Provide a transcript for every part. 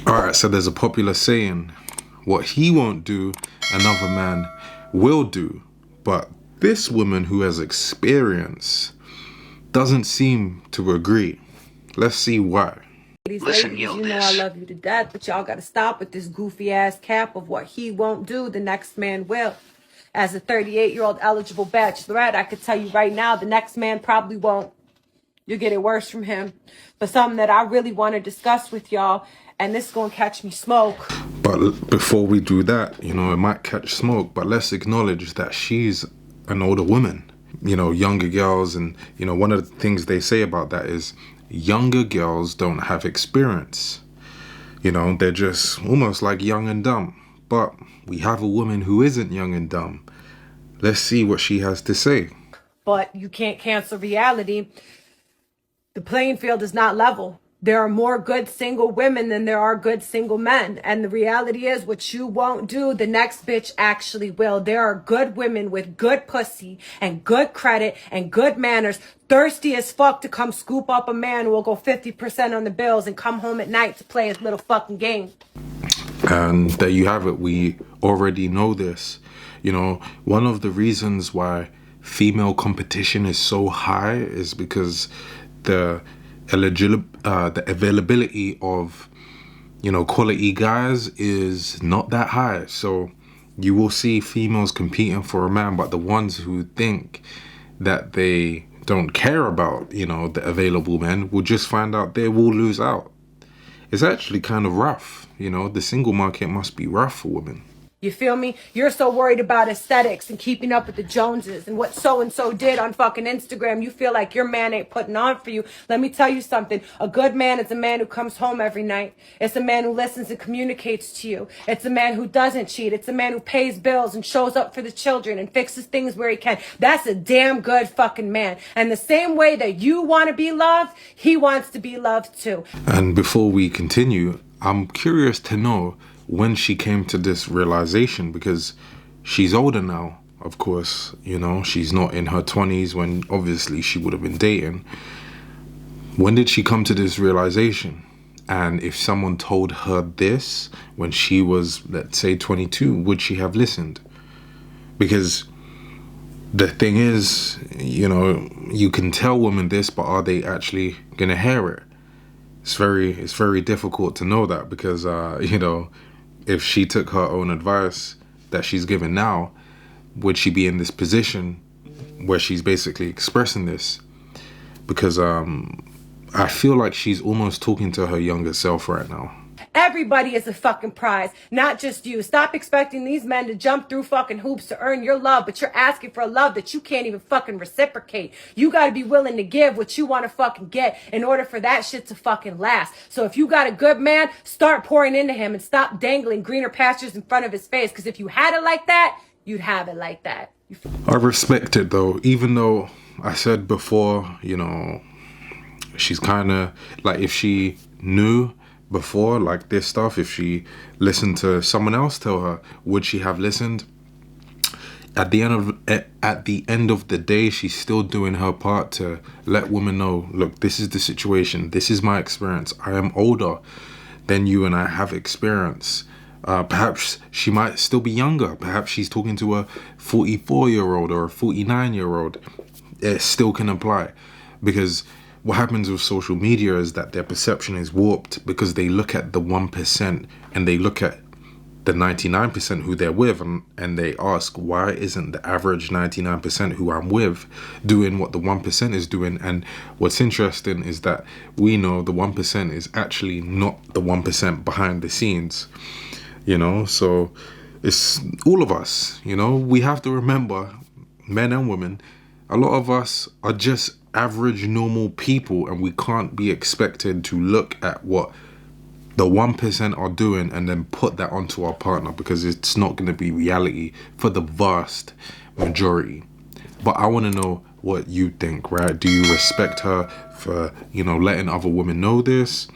Alright, so there's a popular saying, what he won't do, another man will do. But this woman who has experience doesn't seem to agree. Let's see why. Listen, you know I love you to death, but y'all gotta stop with this goofy ass cap of what he won't do, the next man will. As a 38-year-old eligible bachelorette, I could tell you right now, the next man probably won't. You'll get it worse from him. But something that I really want to discuss with y'all, and this is gonna catch me smoke. But before we do that, it might catch smoke, but let's acknowledge that she's an older woman. Younger girls, and one of the things they say about that is younger girls don't have experience. They're just almost like young and dumb. But we have a woman who isn't young and dumb. Let's see what she has to say. But you can't cancel reality. The playing field is not level. There are more good single women than there are good single men. And the reality is, what you won't do, the next bitch actually will. There are good women with good pussy and good credit and good manners, thirsty as fuck to come scoop up a man who will go 50% on the bills and come home at night to play his little fucking game. And there you have it. We already know this. One of the reasons why female competition is so high is because the availability of quality guys is not that high. So you will see females competing for a man, but the ones who think that they don't care about the available men will just find out they will lose out. It's actually kind of rough. The single market must be rough for women. You feel me? You're so worried about aesthetics and keeping up with the Joneses and what so-and-so did on fucking Instagram. You feel like your man ain't putting on for you. Let me tell you something. A good man is a man who comes home every night. It's a man who listens and communicates to you. It's a man who doesn't cheat. It's a man who pays bills and shows up for the children and fixes things where he can. That's a damn good fucking man. And the same way that you want to be loved, he wants to be loved too. And before we continue, I'm curious to know when she came to this realization, because she's older now, of course. She's not in her 20s when obviously she would have been dating. When did she come to this realization? And if someone told her this when she was, let's say, 22, would she have listened? Because the thing is, you can tell women this, but are they actually gonna hear it? It's very difficult to know that, because if she took her own advice that she's given now, would she be in this position where she's basically expressing this? Because I feel like she's almost talking to her younger self right now. Everybody is a fucking prize, not just you. Stop expecting these men to jump through fucking hoops to earn your love, but you're asking for a love that you can't even fucking reciprocate. You gotta be willing to give what you want to fucking get in order for that shit to fucking last. So if you got a good man, start pouring into him and stop dangling greener pastures in front of his face. Because if you had it like that, you'd have it like that. I respect it though, even though I said before, she's kind of like, if she knew before like this stuff, if she listened to someone else tell her, would she have listened? At the end of the day, she's still doing her part to let women know, look, this is the situation, this is my experience, I am older than you and I have experience. Perhaps she might still be younger, perhaps she's talking to a 44-year-old or a 49-year-old. It still can apply, because what happens with social media is that their perception is warped, because they look at the 1% and they look at the 99% who they're with, and they ask, why isn't the average 99% who I'm with doing what the 1% is doing? And what's interesting is that we know the 1% is actually not the 1% behind the scenes, so it's all of us. We have to remember, men and women, a lot of us are just average normal people, and we can't be expected to look at what the 1% are doing and then put that onto our partner, because it's not going to be reality for the vast majority. But I want to know what you think, right? Do you respect her for letting other women know this?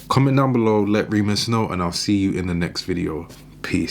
Comment down below, let Reemus know, and I'll see you in the next video. Peace.